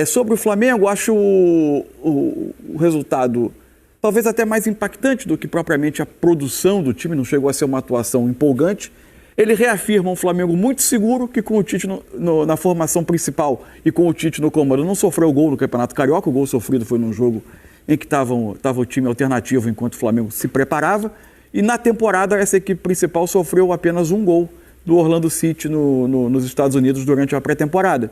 Sobre o Flamengo, acho o resultado talvez até mais impactante do que propriamente a produção do time, não chegou a ser uma atuação empolgante. Ele reafirma um Flamengo muito seguro, que com o Tite na formação principal e com o Tite no comando não sofreu gol no Campeonato Carioca. O gol sofrido foi num jogo em que estava o time alternativo enquanto o Flamengo se preparava. E na temporada, essa equipe principal sofreu apenas um gol do Orlando City nos Estados Unidos durante a pré-temporada.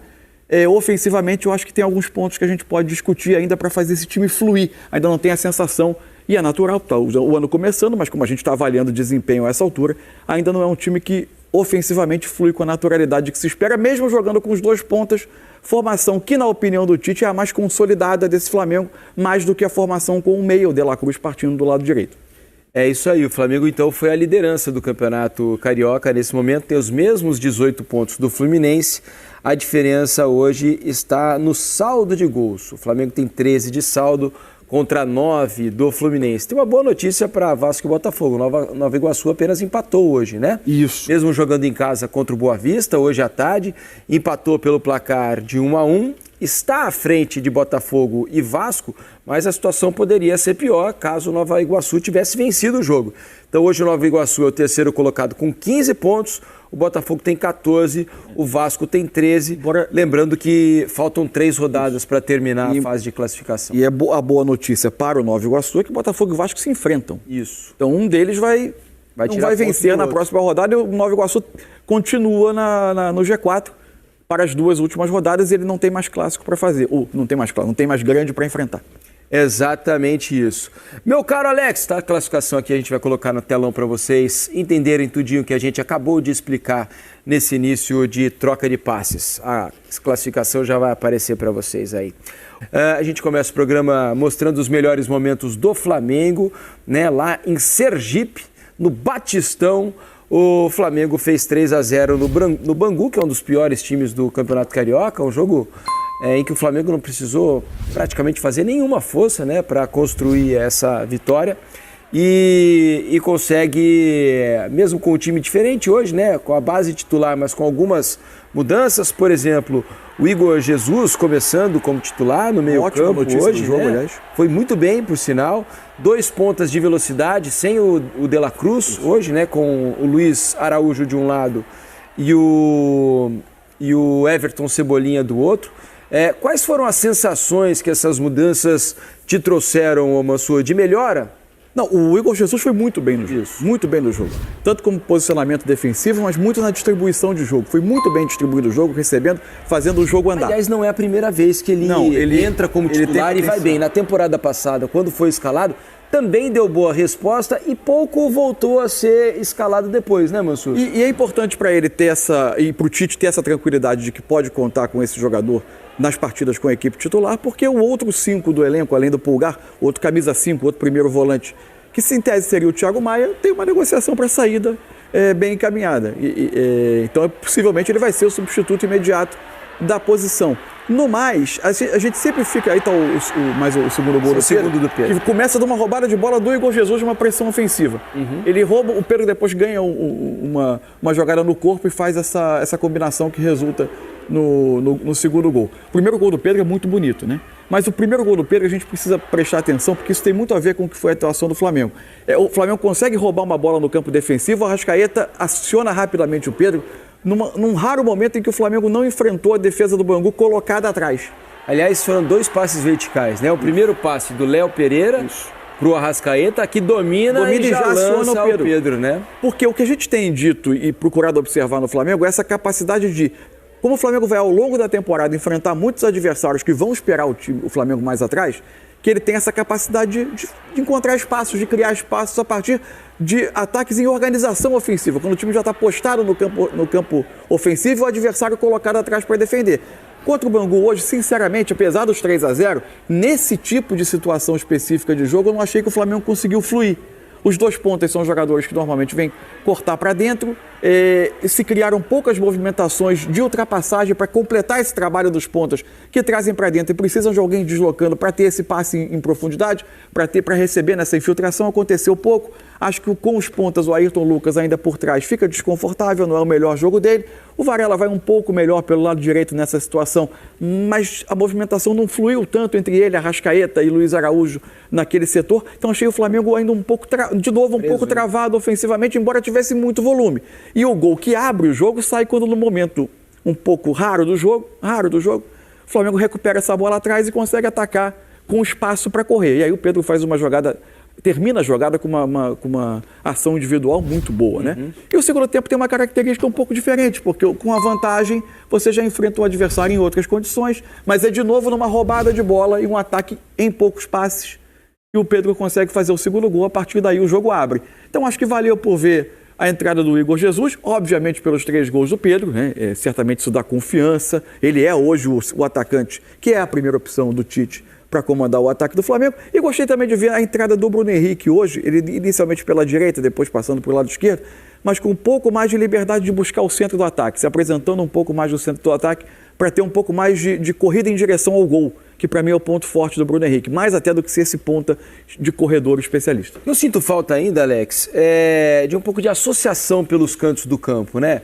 Ofensivamente, eu acho que tem alguns pontos que a gente pode discutir ainda para fazer esse time fluir. Ainda não tem a sensação, e é natural, tá o ano começando, mas como a gente está avaliando o desempenho a essa altura, ainda não é um time que ofensivamente flui com a naturalidade que se espera, mesmo jogando com os dois pontas, formação que, na opinião do Tite, é a mais consolidada desse Flamengo, mais do que a formação com o meia, o De La Cruz partindo do lado direito. É isso aí, o Flamengo então foi a liderança do Campeonato Carioca, nesse momento tem os mesmos 18 pontos do Fluminense, a diferença hoje está no saldo de gols, o Flamengo tem 13 de saldo contra 9 do Fluminense. Tem uma boa notícia para Vasco e Botafogo, Nova Iguaçu apenas empatou hoje, né? Isso. Mesmo jogando em casa contra o Boa Vista, hoje à tarde, empatou pelo placar de 1-1, está à frente de Botafogo e Vasco, mas a situação poderia ser pior caso o Nova Iguaçu tivesse vencido o jogo. Então hoje o Nova Iguaçu é o terceiro colocado com 15 pontos, o Botafogo tem 14, o Vasco tem 13. Lembrando que faltam 3 rodadas para terminar a fase de classificação. E a boa notícia para o Nova Iguaçu é que o Botafogo e o Vasco se enfrentam. Isso. Então um deles vai vencer na próxima rodada e o Nova Iguaçu continua no G4 para as 2 últimas rodadas e ele não tem mais clássico para fazer. Não tem mais grande para enfrentar. Exatamente isso. Meu caro Alex, tá? A classificação aqui a gente vai colocar no telão para vocês entenderem tudinho que a gente acabou de explicar nesse início de troca de passes. A classificação já vai aparecer para vocês aí. A gente começa o programa mostrando os melhores momentos do Flamengo, né? Lá em Sergipe, no Batistão, o Flamengo fez 3-0 no Bangu, que é um dos piores times do Campeonato Carioca, um jogo em que o Flamengo não precisou praticamente fazer nenhuma força, né, para construir essa vitória e consegue, mesmo com o time diferente hoje, né, com a base titular, mas com algumas mudanças, por exemplo, o Igor Jesus começando como titular no meio-campo hoje, jogo, né? Aliás. Foi muito bem, por sinal, 2 pontas de velocidade, sem o De La Cruz hoje, né, com o Luiz Araújo de um lado e o Everton Cebolinha do outro. Quais foram as sensações que essas mudanças te trouxeram, Mansur, de melhora? Não, o Igor Jesus foi muito bem no jogo. Muito bem no jogo. Tanto como posicionamento defensivo, mas muito na distribuição de jogo. Foi muito bem distribuído o jogo, recebendo, fazendo o jogo andar. Aliás, não é a primeira vez que ele entra como titular e vai bem. Na temporada passada, quando foi escalado, também deu boa resposta e pouco voltou a ser escalado depois, né, Mansur? E é importante para ele ter e para o Tite ter essa tranquilidade de que pode contar com esse jogador nas partidas com a equipe titular, porque o outro 5 do elenco, além do Pulgar, outro camisa 5, outro primeiro volante, que se em tese seria o Thiago Maia, tem uma negociação para saída bem encaminhada. Então, possivelmente, ele vai ser o substituto imediato da posição. No mais, a gente sempre fica... Aí está o segundo gol do Pedro. Que começa de uma roubada de bola do Igor Jesus de uma pressão ofensiva. Ele rouba, o Pedro depois ganha uma jogada no corpo e faz essa combinação que resulta no segundo gol. O primeiro gol do Pedro é muito bonito, né? Mas o primeiro gol do Pedro a gente precisa prestar atenção, porque isso tem muito a ver com o que foi a atuação do Flamengo. O Flamengo consegue roubar uma bola no campo defensivo, o Arrascaeta aciona rapidamente o Pedro, num raro momento em que o Flamengo não enfrentou a defesa do Bangu colocada atrás. Aliás, foram 2 passes verticais, né? O primeiro passe do Léo Pereira para o Arrascaeta, que domina e já aciona o Pedro, né? Porque o que a gente tem dito e procurado observar no Flamengo é essa capacidade de... Como o Flamengo vai ao longo da temporada enfrentar muitos adversários que vão esperar o Flamengo mais atrás, que ele tem essa capacidade de encontrar espaços, de criar espaços a partir de ataques em organização ofensiva, quando o time já está postado no campo ofensivo e o adversário colocado atrás para defender. Contra o Bangu hoje, sinceramente, apesar dos 3-0, nesse tipo de situação específica de jogo, eu não achei que o Flamengo conseguiu fluir. Os 2 pontas são jogadores que normalmente vêm cortar para dentro, se criaram poucas movimentações de ultrapassagem para completar esse trabalho dos pontas que trazem para dentro e precisam de alguém deslocando para ter esse passe em profundidade, para receber nessa infiltração. Aconteceu pouco. Acho que com os pontas, o Ayrton Lucas ainda por trás fica desconfortável, não é o melhor jogo dele. O Varela vai um pouco melhor pelo lado direito nessa situação, mas a movimentação não fluiu tanto entre ele, Arrascaeta e Luiz Araújo naquele setor. Então achei o Flamengo ainda um pouco, pouco travado ofensivamente, embora tivesse muito volume. E o gol que abre o jogo sai quando no momento um pouco raro do jogo, o Flamengo recupera essa bola atrás e consegue atacar com espaço para correr. E aí o Pedro faz uma jogada, termina a jogada com uma ação individual muito boa, né? E o segundo tempo tem uma característica um pouco diferente, porque com a vantagem você já enfrenta o adversário em outras condições, mas é de novo numa roubada de bola e um ataque em poucos passes e o Pedro consegue fazer o segundo gol, a partir daí o jogo abre. Então acho que valeu por ver a entrada do Igor Jesus, obviamente pelos 3 gols do Pedro, né? Certamente isso dá confiança, ele é hoje o atacante, que é a primeira opção do Tite para comandar o ataque do Flamengo. E gostei também de ver a entrada do Bruno Henrique hoje, ele inicialmente pela direita, depois passando para o lado esquerdo, mas com um pouco mais de liberdade de buscar o centro do ataque, se apresentando um pouco mais no centro do ataque, para ter um pouco mais de corrida em direção ao gol, que para mim é o ponto forte do Bruno Henrique, mais até do que ser esse ponta de corredor especialista. Eu sinto falta ainda, Alex, de um pouco de associação pelos cantos do campo, né?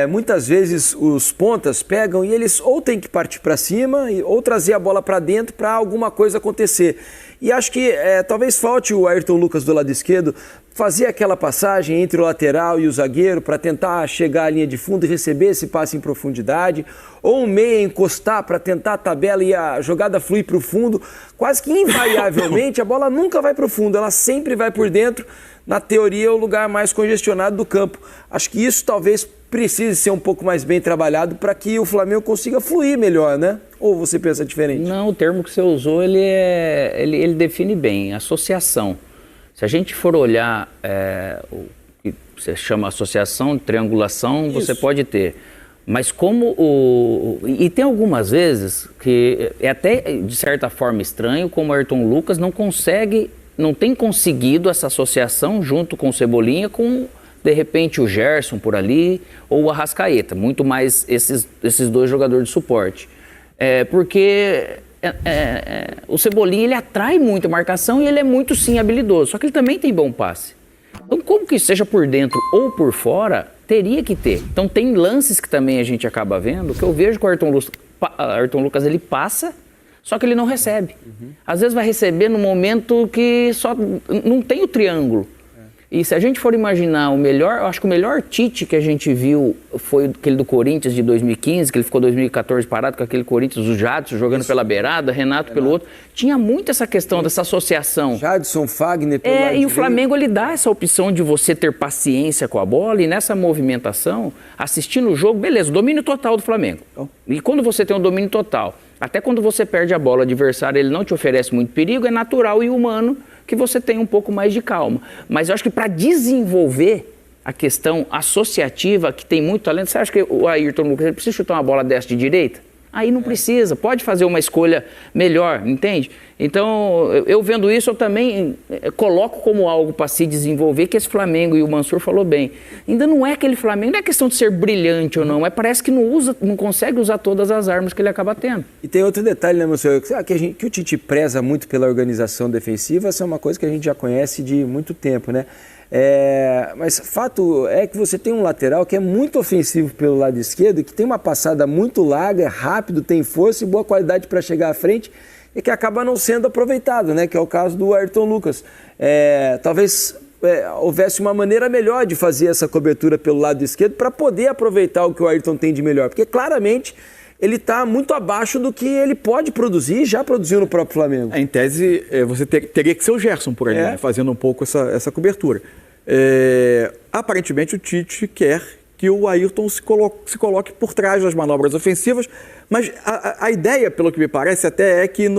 Muitas vezes os pontas pegam e eles ou têm que partir para cima ou trazer a bola para dentro para alguma coisa acontecer. E acho que talvez falte o Ayrton Lucas do lado esquerdo fazer aquela passagem entre o lateral e o zagueiro para tentar chegar à linha de fundo e receber esse passe em profundidade, ou um meia encostar para tentar a tabela e a jogada fluir para o fundo. Quase que invariavelmente a bola nunca vai para o fundo, ela sempre vai por dentro. Na teoria é o lugar mais congestionado do campo. Acho que isso talvez precise ser um pouco mais bem trabalhado para que o Flamengo consiga fluir melhor, né? Ou você pensa diferente? Não, o termo que você usou, ele define bem, associação. Se a gente for olhar o que você chama associação, triangulação, isso você pode ter. Mas e tem algumas vezes que é até de certa forma estranho, como o Ayrton Lucas não tem conseguido essa associação junto com o Cebolinha, com de repente o Gerson por ali ou o Arrascaeta, muito mais esses 2 jogadores de suporte. Porque o Cebolinha ele atrai muito a marcação e ele é muito sim habilidoso, só que ele também tem bom passe. Então como que seja por dentro ou por fora, teria que ter. Então tem lances que também a gente acaba vendo, que eu vejo que o Ayrton Lucas ele passa, só que ele não recebe. Às vezes vai receber no momento que só não tem o triângulo. E se a gente for imaginar eu acho que o melhor Tite que a gente viu foi aquele do Corinthians de 2015, que ele ficou 2014 parado com aquele Corinthians, o Jadson jogando pela beirada, Renato pelo outro. Tinha muito essa questão dessa associação. Jadson, Fagner pelo lado e direito. o Flamengo ele dá essa opção de você ter paciência com a bola e nessa movimentação, assistindo o jogo, beleza, domínio total do Flamengo. E quando você tem um domínio total, até quando você perde a bola, o adversário ele não te oferece muito perigo, é natural e humano que você tenha um pouco mais de calma. Mas eu acho que para desenvolver a questão associativa, que tem muito talento, você acha que o Ayrton Lucas ele precisa chutar uma bola dessa de direita? Aí não precisa, pode fazer uma escolha melhor, entende? Então, eu vendo isso, eu também coloco como algo para se desenvolver, que esse Flamengo, e o Mansur falou bem, ainda não é aquele Flamengo, não é questão de ser brilhante ou não, parece que não consegue usar todas as armas que ele acaba tendo. E tem outro detalhe, né, Mansur, que o Tite preza muito pela organização defensiva, essa é uma coisa que a gente já conhece de muito tempo, né? Mas fato é que você tem um lateral que é muito ofensivo pelo lado esquerdo, que tem uma passada muito larga, é rápido, tem força e boa qualidade para chegar à frente e que acaba não sendo aproveitado, né? Que é o caso do Ayrton Lucas. Talvez houvesse uma maneira melhor de fazer essa cobertura pelo lado esquerdo para poder aproveitar o que o Ayrton tem de melhor, porque claramente ele está muito abaixo do que ele pode produzir e já produziu no próprio Flamengo. Em tese, você teria que ser o Gerson por ali, né? Fazendo um pouco essa cobertura. Aparentemente, o Tite quer que o Ayrton se coloque por trás das manobras ofensivas, mas a ideia, pelo que me parece, até é que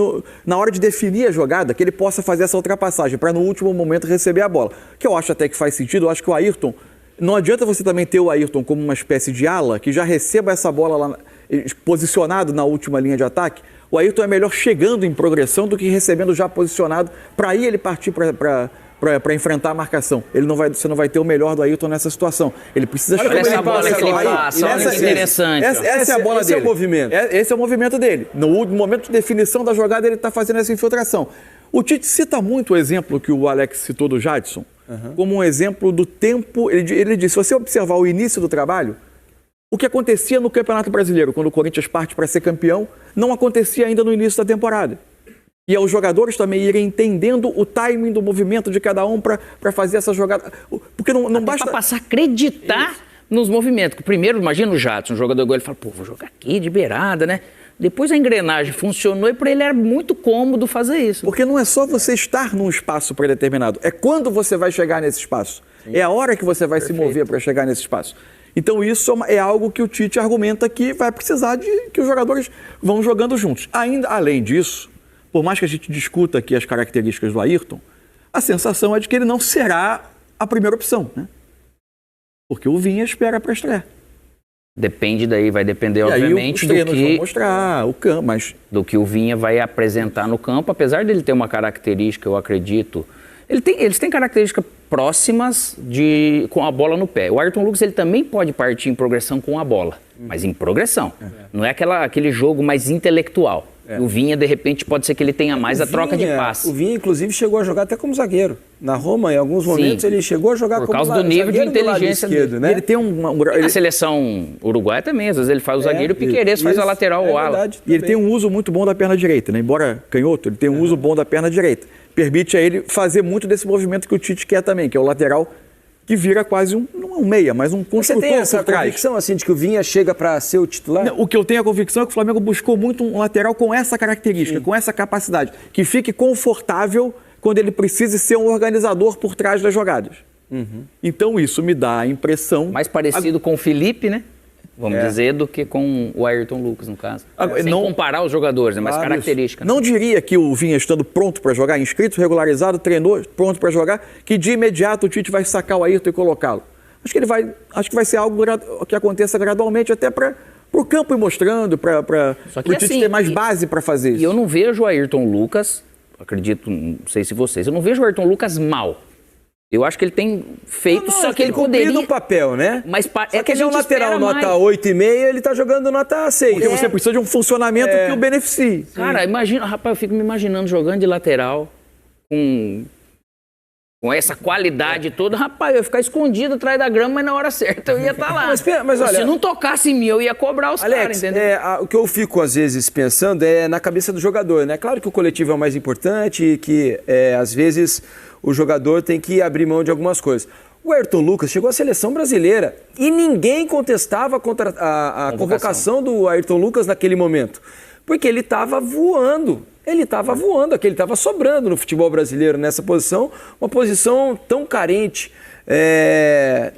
na hora de definir a jogada, que ele possa fazer essa ultrapassagem para no último momento receber a bola. Que eu acho até que faz sentido, eu acho que o Ayrton... Não adianta você também ter o Ayrton como uma espécie de ala que já receba essa bola lá posicionado na última linha de ataque. O Ayrton é melhor chegando em progressão do que recebendo já posicionado, para aí ele partir para enfrentar a marcação. Você não vai ter o melhor do Ayrton nessa situação. Ele precisa chegar. Olha essa bola que ele passa, olha que interessante. Essa é a bola dele. Esse é o movimento. Esse é o movimento dele. No momento de definição da jogada, ele está fazendo essa infiltração. O Tite cita muito o exemplo que o Alex citou do Jadson, como um exemplo do tempo. Ele disse, se você observar o início do trabalho, O que acontecia no Campeonato Brasileiro, quando o Corinthians parte para ser campeão, não acontecia ainda no início da temporada. E os jogadores também irem entendendo o timing do movimento de cada um para fazer essa jogada. Porque não basta... Para passar a acreditar nos movimentos. Primeiro, imagina o Jadson, um jogador igual, ele fala, pô, vou jogar aqui de beirada, né? Depois a engrenagem funcionou e para ele era muito cômodo fazer isso. Porque não é só você estar num espaço pré-determinado, é quando você vai chegar nesse espaço. Sim. É a hora que você vai se mover para chegar nesse espaço. Então isso é algo que o Tite argumenta que vai precisar de que os jogadores vão jogando juntos. Ainda além disso, por mais que a gente discuta aqui as características do Ayrton, a sensação é de que ele não será a primeira opção, né? Porque o Vinha espera para estrear. Depende daí, vai depender, obviamente, do que vão mostrar o campo, mas do que o Vinha vai apresentar no campo, apesar dele ter uma característica, eu acredito. Eles têm características próximas com a bola no pé. O Ayrton Lucas ele também pode partir em progressão com a bola, mas em progressão. Não é aquele jogo mais intelectual. O Vinha, de repente, pode ser que ele tenha mais a troca de passe. O Vinha, inclusive, chegou a jogar até como zagueiro. Na Roma, em alguns momentos, ele chegou a jogar como zagueiro. Por causa do nível de inteligência esquerdo, né? Ele tem Na seleção uruguaia também, às vezes ele faz o zagueiro e o Piquerez faz a lateral ou ala. E ele tem um uso muito bom da perna direita, né? Embora canhoto, ele tem um uso bom da perna direita. Permite a ele fazer muito desse movimento que o Tite quer também, que é o lateral que vira quase não é um meia, mas um construtor. Você tem essa convicção assim de que o Vinha chega para ser o titular? Não, o que eu tenho a convicção é que o Flamengo buscou muito um lateral com essa característica, com essa capacidade, que fique confortável quando ele precise ser um organizador por trás das jogadas. Então isso me dá a impressão... Mais parecido com o Felipe, né? Vamos dizer, do que com o Ayrton Lucas, no caso. Sem comparar os jogadores, né? Mas características. Não diria que o Vinha estando pronto para jogar, inscrito, regularizado, treinou, pronto para jogar, que de imediato o Tite vai sacar o Ayrton e colocá-lo. Acho que vai ser algo que aconteça gradualmente, até para o campo ir mostrando, para o Tite ter mais base para fazer isso. E eu não vejo o Ayrton Lucas, acredito, não sei se vocês, eu não vejo o Ayrton Lucas mal. Eu acho que ele tem feito, só que ele poderia... no papel, né? Mas é que ele é um lateral nota 8,5, ele tá jogando nota 6. Porque você precisa de um funcionamento que o beneficie. Cara, imagina, rapaz, eu fico me imaginando jogando de lateral com essa qualidade toda. Rapaz, eu ia ficar escondido atrás da grama, mas na hora certa eu ia estar lá. mas olha, se não tocasse em mim, eu ia cobrar os caras, entendeu? O que eu fico, às vezes, pensando é na cabeça do jogador, né? Claro que o coletivo é o mais importante e que, às vezes, o jogador tem que abrir mão de algumas coisas. O Ayrton Lucas chegou à seleção brasileira e ninguém contestava a convocação do Ayrton Lucas naquele momento. Porque ele estava voando. Ele estava voando, ele estava sobrando no futebol brasileiro nessa posição, uma posição tão carente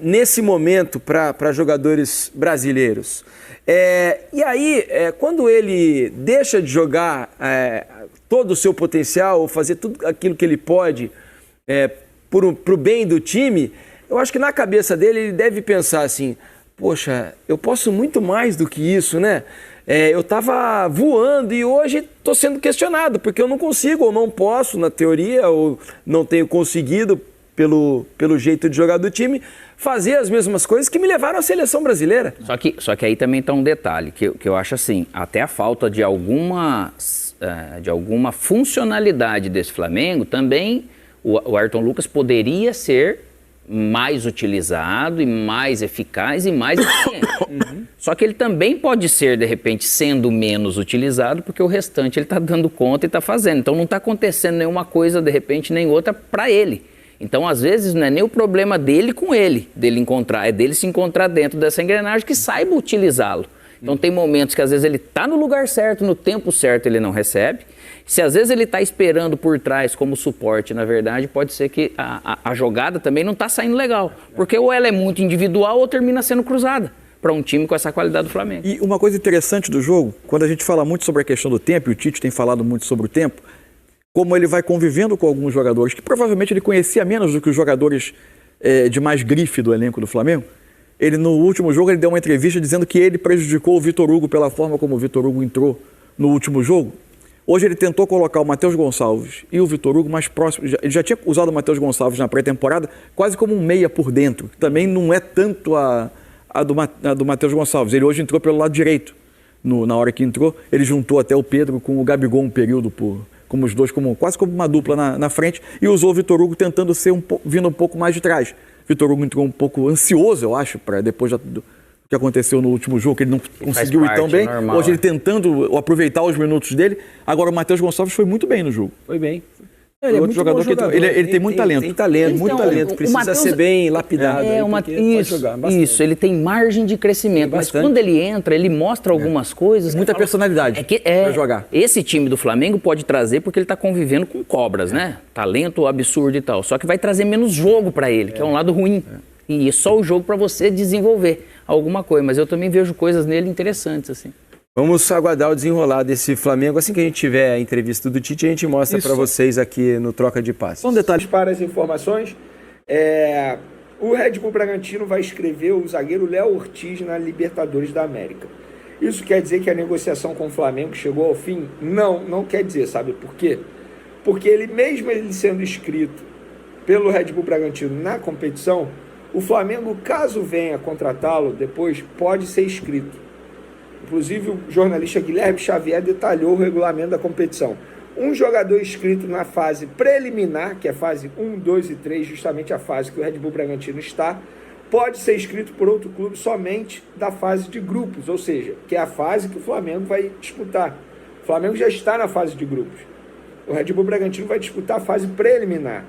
nesse momento para jogadores brasileiros. E aí, quando ele deixa de jogar todo o seu potencial, ou fazer tudo aquilo que ele pode para o bem do time, eu acho que na cabeça dele ele deve pensar assim, poxa, eu posso muito mais do que isso, né? Eu estava voando e hoje estou sendo questionado, porque eu não consigo ou não posso, na teoria, ou não tenho conseguido, pelo jeito de jogar do time, fazer as mesmas coisas que me levaram à seleção brasileira. Só que aí também está um detalhe, que eu acho assim, até a falta de alguma funcionalidade desse Flamengo, também o Ayrton Lucas poderia ser mais utilizado e mais eficaz e mais eficiente. Só que ele também pode ser, de repente, sendo menos utilizado, porque o restante ele está dando conta e está fazendo. Então não está acontecendo nenhuma coisa, de repente, nem outra para ele. Então, às vezes, não é nem o problema dele com ele, é dele se encontrar dentro dessa engrenagem que saiba utilizá-lo. Então tem momentos que às vezes ele está no lugar certo, no tempo certo ele não recebe. Se às vezes ele está esperando por trás como suporte, na verdade, pode ser que a jogada também não está saindo legal. Porque ou ela é muito individual ou termina sendo cruzada para um time com essa qualidade do Flamengo. E uma coisa interessante do jogo, quando a gente fala muito sobre a questão do tempo, e o Tite tem falado muito sobre o tempo, como ele vai convivendo com alguns jogadores, que provavelmente ele conhecia menos do que os jogadores de mais grife do elenco do Flamengo. Ele, no último jogo, ele deu uma entrevista dizendo que ele prejudicou o Vitor Hugo pela forma como o Vitor Hugo entrou no último jogo. Hoje ele tentou colocar o Matheus Gonçalves e o Vitor Hugo mais próximos. Ele já tinha usado o Matheus Gonçalves na pré-temporada quase como um meia por dentro. Também não é tanto a do Matheus Gonçalves. Ele hoje entrou pelo lado direito. Na hora que entrou, ele juntou até o Pedro com o Gabigol um período, como os dois, quase como uma dupla na frente, e usou o Vitor Hugo tentando vindo um pouco mais de trás. Vitor Hugo entrou um pouco ansioso, eu acho, depois do que aconteceu no último jogo, que ele não conseguiu ir tão bem. Normal, Hoje ele tentando aproveitar os minutos dele. Agora o Matheus Gonçalves foi muito bem no jogo. Foi bem. Ele é outro jogador que ele tem muito talento. Tem talento, muito Então, talento. Precisa Matheus, ser bem lapidado. Pode jogar bastante. Isso, ele tem margem de crescimento. Mas quando ele entra, ele mostra algumas coisas. Muita personalidade para jogar. Esse time do Flamengo pode trazer porque ele está convivendo com cobras, né? Talento absurdo e tal. Só que vai trazer menos jogo para ele, que é um lado ruim. E só o jogo para você desenvolver alguma coisa. Mas eu também vejo coisas nele interessantes, assim. Vamos aguardar o desenrolar desse Flamengo. Assim que a gente tiver a entrevista do Tite, a gente mostra para vocês aqui no Troca de Passes. Só um detalhe para as informações. O Red Bull Bragantino vai inscrever o zagueiro Léo Ortiz na Libertadores da América. Isso quer dizer que a negociação com o Flamengo chegou ao fim? Não quer dizer. Sabe por quê? Porque mesmo ele sendo inscrito pelo Red Bull Bragantino na competição, o Flamengo, caso venha contratá-lo depois, pode ser inscrito. Inclusive, o jornalista Guilherme Xavier detalhou o regulamento da competição. Um jogador inscrito na fase preliminar, que é a fase 1, 2 e 3, justamente a fase que o Red Bull Bragantino está, pode ser inscrito por outro clube somente da fase de grupos, ou seja, que é a fase que o Flamengo vai disputar. O Flamengo já está na fase de grupos. O Red Bull Bragantino vai disputar a fase preliminar.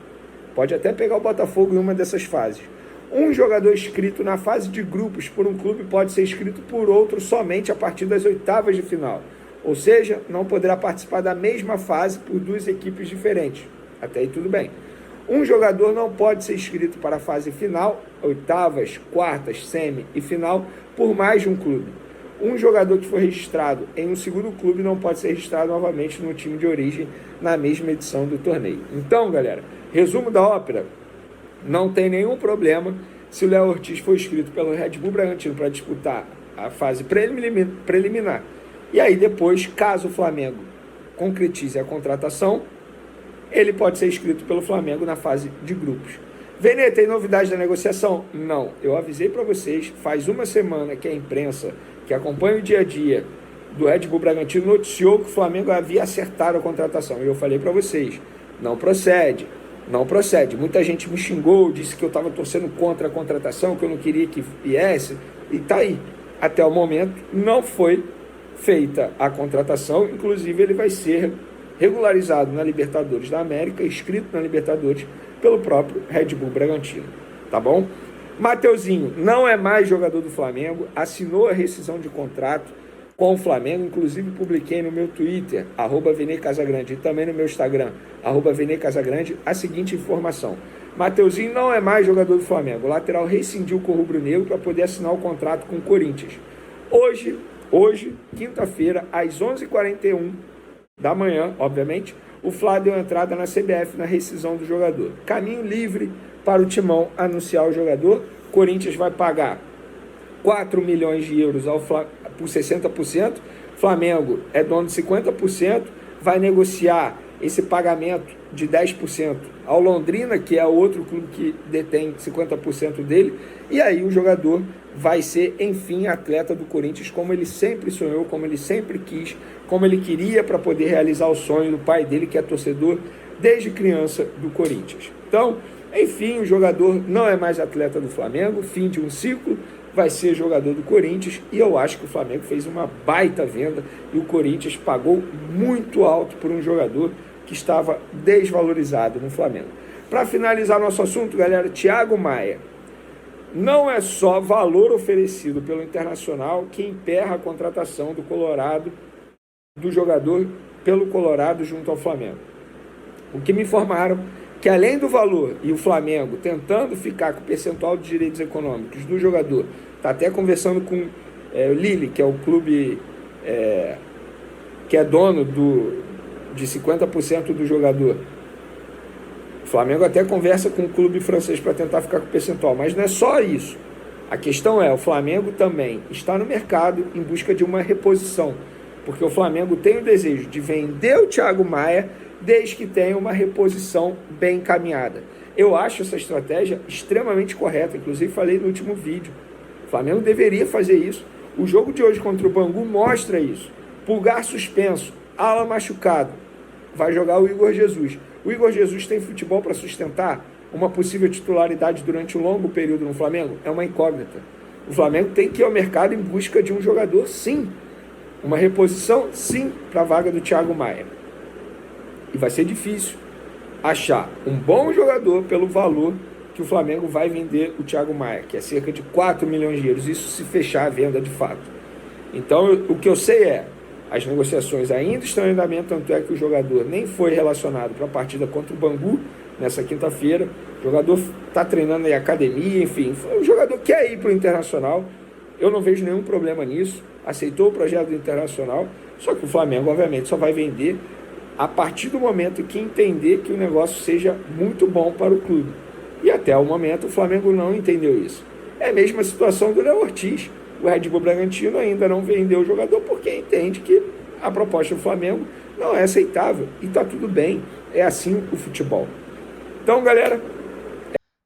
Pode até pegar o Botafogo em uma dessas fases. Um jogador inscrito na fase de grupos por um clube pode ser inscrito por outro somente a partir das oitavas de final. Ou seja, não poderá participar da mesma fase por duas equipes diferentes. Até aí tudo bem. Um jogador não pode ser inscrito para a fase final, oitavas, quartas, semi e final, por mais de um clube. Um jogador que for registrado em um segundo clube não pode ser registrado novamente no time de origem na mesma edição do torneio. Então, galera, resumo da ópera. Não tem nenhum problema se o Léo Ortiz for inscrito pelo Red Bull Bragantino para disputar a fase preliminar. E aí depois, caso o Flamengo concretize a contratação, ele pode ser inscrito pelo Flamengo na fase de grupos. Vene, tem novidade da negociação? Não. Eu avisei para vocês, faz uma semana que a imprensa que acompanha o dia a dia do Red Bull Bragantino noticiou que o Flamengo havia acertado a contratação. E eu falei para vocês, não procede. Não procede. Muita gente me xingou, disse que eu estava torcendo contra a contratação, que eu não queria que viesse, e está aí. Até o momento não foi feita a contratação, inclusive ele vai ser regularizado na Libertadores da América, inscrito na Libertadores pelo próprio Red Bull Bragantino. Tá bom? Mateuzinho não é mais jogador do Flamengo, assinou a rescisão de contrato com o Flamengo, inclusive publiquei no meu Twitter, @VeneCasagrande, e também no meu Instagram, @VeneCasagrande, a seguinte informação. Mateuzinho não é mais jogador do Flamengo. O lateral rescindiu com o rubro-negro para poder assinar o contrato com o Corinthians. Hoje, quinta-feira, às 11h41 da manhã, obviamente, o Flá deu entrada na CBF na rescisão do jogador. Caminho livre para o Timão anunciar o jogador. Corinthians vai pagar 4 milhões de euros por 60%, Flamengo é dono de 50%, vai negociar esse pagamento de 10% ao Londrina, que é o outro clube que detém 50% dele, e aí o jogador vai ser, enfim, atleta do Corinthians, como ele sempre sonhou, como ele sempre quis, como ele queria para poder realizar o sonho do pai dele, que é torcedor desde criança do Corinthians. Então, enfim, o jogador não é mais atleta do Flamengo, fim de um ciclo, vai ser jogador do Corinthians, e eu acho que o Flamengo fez uma baita venda e o Corinthians pagou muito alto por um jogador que estava desvalorizado no Flamengo. Para finalizar nosso assunto, galera, Thiago Maia. Não é só valor oferecido pelo Internacional que emperra a contratação do Colorado, do jogador pelo Colorado junto ao Flamengo. O que me informaram que além do valor e o Flamengo tentando ficar com o percentual de direitos econômicos do jogador, está até conversando com o Lille, que é o clube que é dono de 50% do jogador. O Flamengo até conversa com o clube francês para tentar ficar com o percentual, mas não é só isso. A questão é, o Flamengo também está no mercado em busca de uma reposição, porque o Flamengo tem o desejo de vender o Thiago Maia desde que tenha uma reposição bem encaminhada. Eu acho essa estratégia extremamente correta, inclusive falei no último vídeo. O Flamengo deveria fazer isso. O jogo de hoje contra o Bangu mostra isso. Pulgar suspenso, ala machucado, vai jogar o Igor Jesus. O Igor Jesus tem futebol para sustentar uma possível titularidade durante um longo período no Flamengo? É uma incógnita. O Flamengo tem que ir ao mercado em busca de um jogador, sim. Uma reposição, sim, para a vaga do Thiago Maia. E vai ser difícil achar um bom jogador pelo valor que o Flamengo vai vender o Thiago Maia, que é cerca de 4 milhões de euros, isso se fechar a venda de fato. Então, o que eu sei é, as negociações ainda estão em andamento, tanto é que o jogador nem foi relacionado para a partida contra o Bangu, nessa quinta-feira. O jogador está treinando em academia, enfim, o jogador quer ir para o Internacional, eu não vejo nenhum problema nisso, aceitou o projeto do Internacional, só que o Flamengo, obviamente, só vai vender a partir do momento que entender que o negócio seja muito bom para o clube. E até o momento o Flamengo não entendeu isso. É a mesma situação do Léo Ortiz. O Red Bull Bragantino ainda não vendeu o jogador porque entende que a proposta do Flamengo não é aceitável. E está tudo bem. É assim o futebol. Então, galera...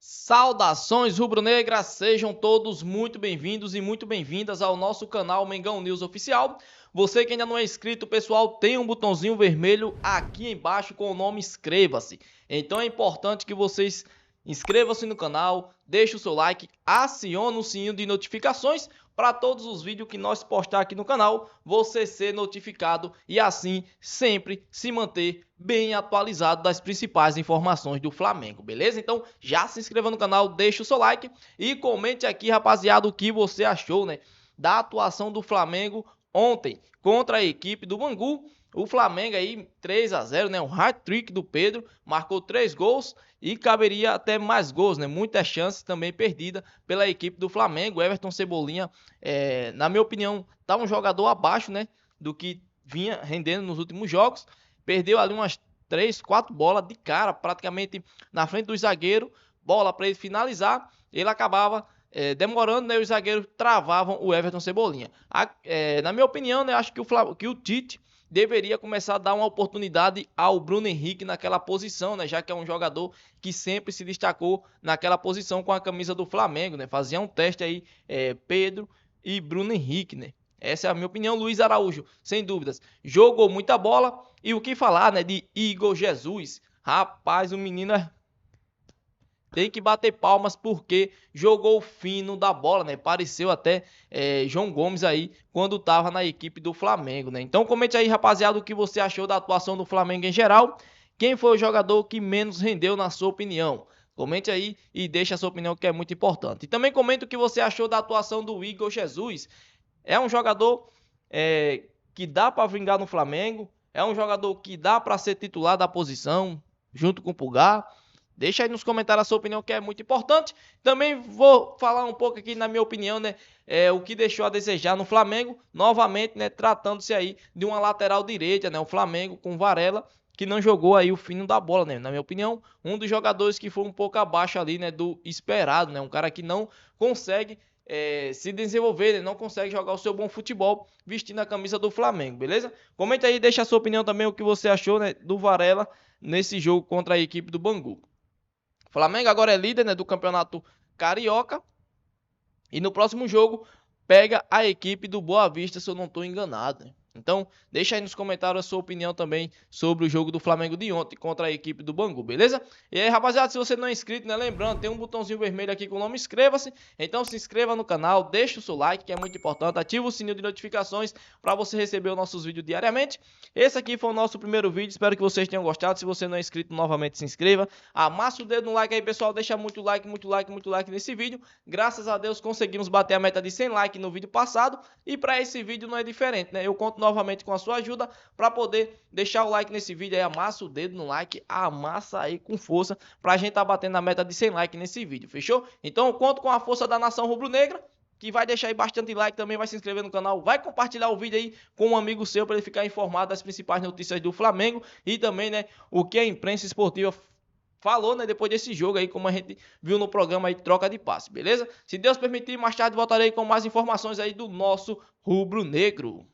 Saudações rubro-negras, sejam todos muito bem-vindos e muito bem-vindas ao nosso canal Mengão News Oficial. Você que ainda não é inscrito, pessoal, tem um botãozinho vermelho aqui embaixo com o nome inscreva-se. Então é importante que vocês inscrevam-se no canal, deixem o seu like, acione o sininho de notificações para todos os vídeos que nós postar aqui no canal, você ser notificado e assim sempre se manter bem atualizado das principais informações do Flamengo, beleza? Então já se inscreva no canal, deixa o seu like e comente aqui, rapaziada, o que você achou, né, da atuação do Flamengo ontem contra a equipe do Bangu. O Flamengo aí 3-0, né? Um hat-trick do Pedro, marcou 3 gols e caberia até mais gols, né? Muitas chances também perdidas pela equipe do Flamengo. Everton Cebolinha, na minha opinião, tá um jogador abaixo, né, do que vinha rendendo nos últimos jogos. Perdeu ali umas 3, 4 bolas de cara, praticamente na frente do zagueiro, bola para ele finalizar, ele acabava demorando, né? Os zagueiros travavam o Everton Cebolinha. Na minha opinião, né, acho que o Tite deveria começar a dar uma oportunidade ao Bruno Henrique naquela posição, né? Já que é um jogador que sempre se destacou naquela posição com a camisa do Flamengo, né? Fazia um teste aí, Pedro e Bruno Henrique, né? Essa é a minha opinião. Luiz Araújo, sem dúvidas, jogou muita bola. E o que falar, né, de Igor Jesus? Rapaz, o menino tem que bater palmas porque jogou fino da bola, né? Pareceu até João Gomes aí quando tava na equipe do Flamengo, né? Então comente aí, rapaziada, o que você achou da atuação do Flamengo em geral. Quem foi o jogador que menos rendeu na sua opinião? Comente aí e deixe a sua opinião, que é muito importante. E também comente o que você achou da atuação do Igor Jesus. É um jogador que dá para vingar no Flamengo. É um jogador que dá para ser titular da posição junto com o Pulgar. Deixa aí nos comentários a sua opinião, que é muito importante. Também vou falar um pouco aqui, na minha opinião, né, o que deixou a desejar no Flamengo. Novamente, né, tratando-se aí de uma lateral direita, né, o Flamengo com Varela, que não jogou aí o fino da bola, né, na minha opinião. Um dos jogadores que foi um pouco abaixo ali, né, do esperado, né, um cara que não consegue se desenvolver, né, não consegue jogar o seu bom futebol vestindo a camisa do Flamengo, beleza? Comenta aí, deixa a sua opinião também, o que você achou, né, do Varela nesse jogo contra a equipe do Bangu. O Flamengo agora é líder, né, do campeonato carioca e no próximo jogo pega a equipe do Boa Vista, se eu não estou enganado, né? Então, deixa aí nos comentários a sua opinião também sobre o jogo do Flamengo de ontem contra a equipe do Bangu, beleza? E aí, rapaziada, se você não é inscrito, né, lembrando, tem um botãozinho vermelho aqui com o nome inscreva-se. Então, se inscreva no canal, deixa o seu like, que é muito importante, ativa o sininho de notificações para você receber os nossos vídeos diariamente. Esse aqui foi o nosso primeiro vídeo, espero que vocês tenham gostado. Se você não é inscrito, novamente se inscreva. Amassa o dedo no like aí, pessoal, deixa muito like, muito like, muito like nesse vídeo. Graças a Deus conseguimos bater a meta de 100 likes no vídeo passado e para esse vídeo não é diferente, né? Eu conto novamente com a sua ajuda para poder deixar o like nesse vídeo aí, amassa o dedo no like, amassa aí com força pra gente tá batendo a meta de 100 likes nesse vídeo, fechou? Então eu conto com a força da nação rubro-negra, que vai deixar aí bastante like, também vai se inscrever no canal, vai compartilhar o vídeo aí com um amigo seu para ele ficar informado das principais notícias do Flamengo e também, né, o que a imprensa esportiva falou, né, depois desse jogo aí, como a gente viu no programa aí, troca de passe, beleza? Se Deus permitir, mais tarde voltarei com mais informações aí do nosso rubro-negro.